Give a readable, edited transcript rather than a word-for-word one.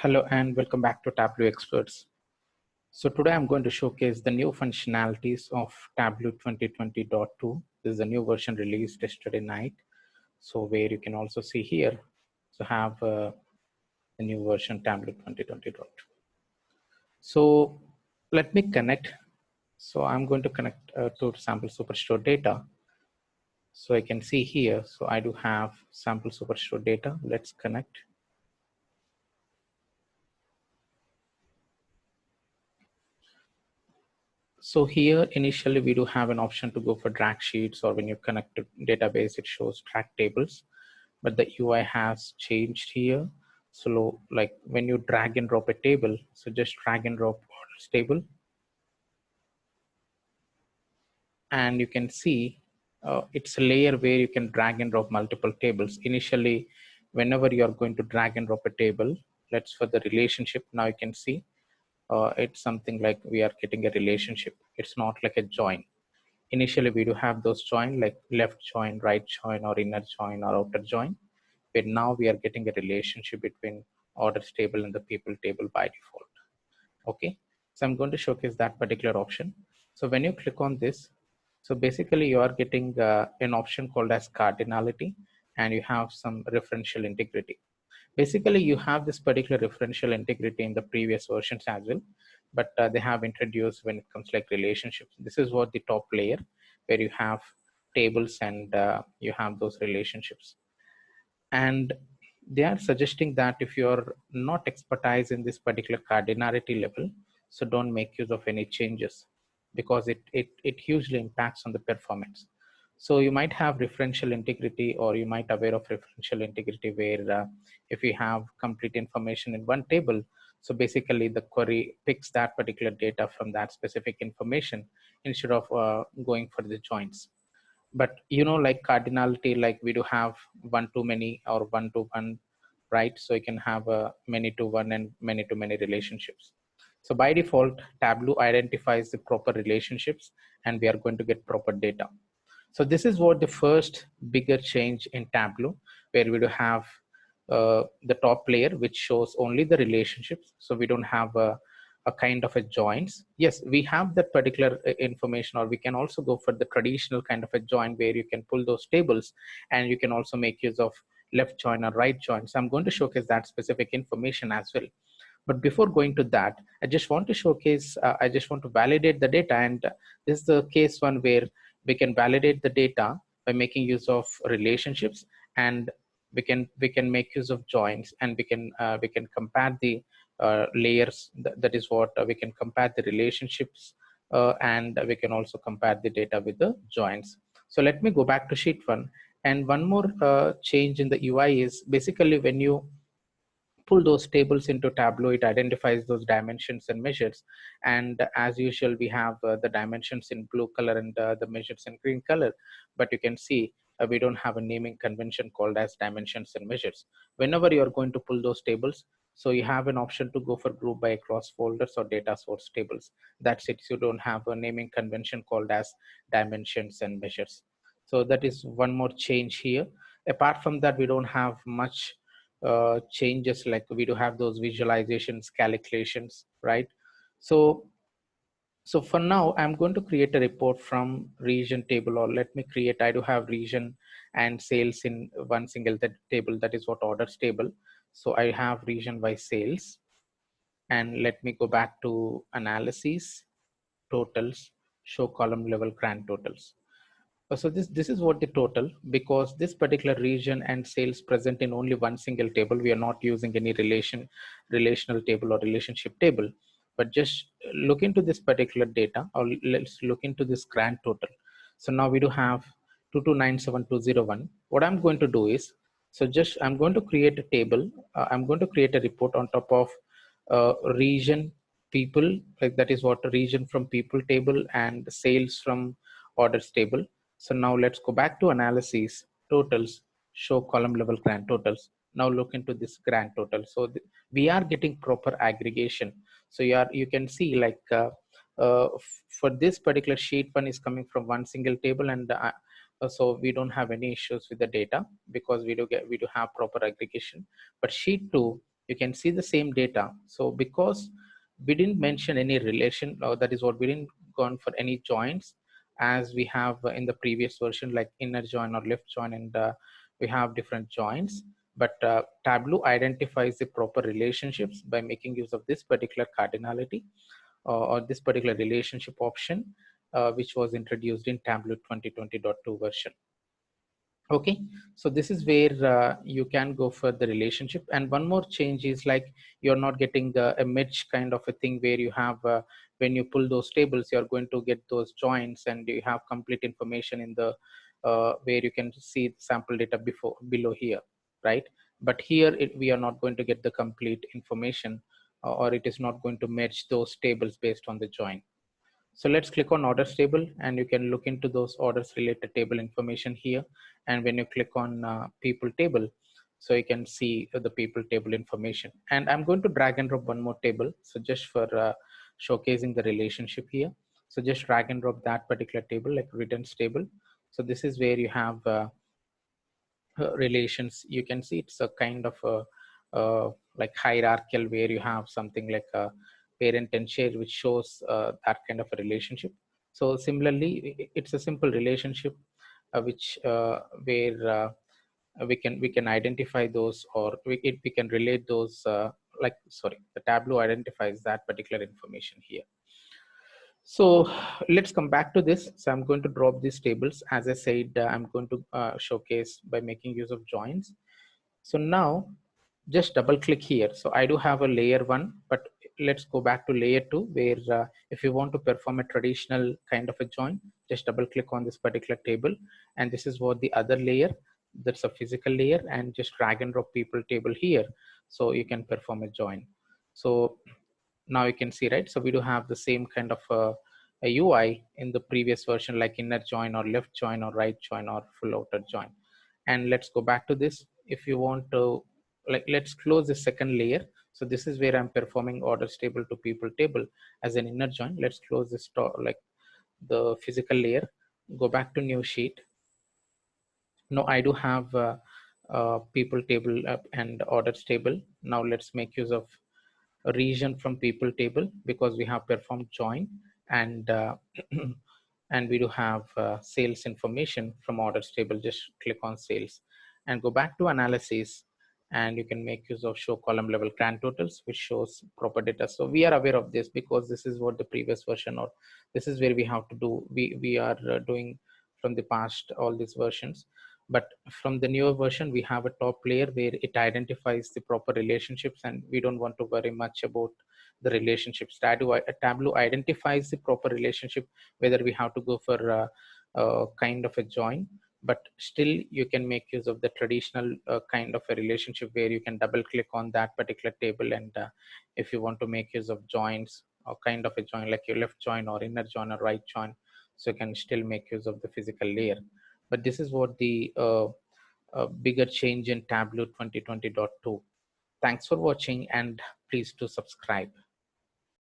Hello and welcome back to Tableau Experts. So today I'm going to showcase the new functionalities of Tableau 2020.2. This is a new version released yesterday night. So where you can also see here, so have the new version Tableau 2020.2. So let me connect. So I'm going to connect to sample superstore data. So I can see here, so I do have sample superstore data. Let's connect. So here initially we do have an option to go for drag sheets, or when you connect to database, it shows drag tables, but the UI has changed here. So like when you drag and drop a table, so just drag and drop orders table, and you can see it's a layer where you can drag and drop multiple tables. Initially, whenever you are going to drag and drop a table, let's for the relationship, now you can see it's something like we are getting a relationship. It's not like a join. Initially, we do have those join like left join, right join, or inner join, or outer join. But now we are getting a relationship between orders table and the people table by default. Okay, so I'm going to showcase that particular option. So when you click on this, so basically you are getting an option called as cardinality, and you have some referential integrity. Basically, you have this particular referential integrity in the previous versions as well, but they have introduced when it comes like relationships. This is what the top layer, where you have tables and you have those relationships. And they are suggesting that if you're not expertise in this particular cardinality level, so don't make use of any changes, because it hugely impacts on the performance. So you might have referential integrity, or you might aware of referential integrity where if you have complete information in one table, so basically the query picks that particular data from that specific information instead of going for the joins. But like cardinality, like we do have one to many or one to one, right? So you can have a many to one and many to many relationships. So by default, Tableau identifies the proper relationships, and we are going to get proper data. So this is what the first bigger change in Tableau, where we do have the top layer, which shows only the relationships. So we don't have a kind of a joins. Yes, we have that particular information, or we can also go for the traditional kind of a join where you can pull those tables, and you can also make use of left join or right join. So I'm going to showcase that specific information as well. But before going to that, I just want to showcase, I just want to validate the data. And this is the case one where we can validate the data by making use of relationships, and we can make use of joins, and we can compare the layers. That is what we can compare the relationships, and we can also compare the data with the joins. So let me go back to sheet one. And one more change in the UI is basically when you pull those tables into Tableau, it identifies those dimensions and measures. And as usual, we have the dimensions in blue color and the measures in green color. But you can see we don't have a naming convention called as dimensions and measures. Whenever you're going to pull those tables, so you have an option to go for group by across folders or data source tables. That's it. You don't have a naming convention called as dimensions and measures. So that is one more change here. Apart from that, we don't have much changes. Like we do have those visualizations, calculations, right? So so for now, I'm going to create a report from region table, or let me create, I do have region and sales in one single table, that is what orders table. So I have region by sales, and let me go back to analysis, totals, show column level grand totals. So this is what the total, because this particular region and sales present in only one single table. We are not using any relational table or relationship table, but just look into this particular data, or let's look into this grand total. So now we do have 2297201. What I'm going to do is, so just I'm going to create a table. I'm going to create a report on top of region people, like that is what region from people table and sales from orders table. So now let's go back to analysis, totals, show column level grand totals. Now look into this grand total. So we are getting proper aggregation. So you can see like for this particular sheet, one is coming from one single table, and so we don't have any issues with the data, because we do have proper aggregation. But sheet two, you can see the same data. So because we didn't mention any relation, that is what we didn't gone for any joins as we have in the previous version, like inner join or left join, and we have different joins. But Tableau identifies the proper relationships by making use of this particular cardinality or this particular relationship option, which was introduced in Tableau 2020.2 version. Okay, so this is where you can go for the relationship. And one more change is like you're not getting a merge kind of a thing where you have when you pull those tables, you're going to get those joins and you have complete information in the where you can see the sample data below here, right? But here we are not going to get the complete information, or it is not going to merge those tables based on the join. So let's click on orders table and you can look into those orders related table information here. And when you click on people table, so you can see the people table information. And I'm going to drag and drop one more table. So just for showcasing the relationship here. So just drag and drop that particular table, like returns table. So this is where you have relations. You can see it's a kind of like hierarchical where you have something like a parent and child, which shows that kind of a relationship. So similarly, it's a simple relationship which where we can identify those, or we can relate those like sorry, the Tableau identifies that particular information here. So let's come back to this. So I'm going to drop these tables. As I said, I'm going to showcase by making use of joins. So now just double click here. So I do have a layer one, but let's go back to layer two, where if you want to perform a traditional kind of a join, just double click on this particular table. And this is what the other layer, that's a physical layer, and just drag and drop people table here. So you can perform a join. So now you can see, right? So we do have the same kind of a UI in the previous version, like inner join or left join or right join or full outer join. And let's go back to this. If you want to, like, let's close the second layer. So this is where I'm performing orders table to people table as an inner join. Let's close this like the physical layer, go back to new sheet. Now I do have people table and orders table. Now let's make use of a region from people table because we have performed join, and and we do have sales information from orders table. Just click on sales and go back to analysis, and you can make use of show column level grand totals, which shows proper data. So we are aware of this because this is what the previous version, or this is where we have to do, we are doing from the past all these versions. But from the newer version, we have a top layer where it identifies the proper relationships, and we don't want to worry much about the relationships. Tableau identifies the proper relationship, whether we have to go for kind of a join, but still you can make use of the traditional kind of a relationship where you can double click on that particular table. And if you want to make use of joins or kind of a join, like your left join or inner join or right join, so you can still make use of the physical layer. But this is what the bigger change in Tableau 2020.2. Thanks for watching, and please do subscribe.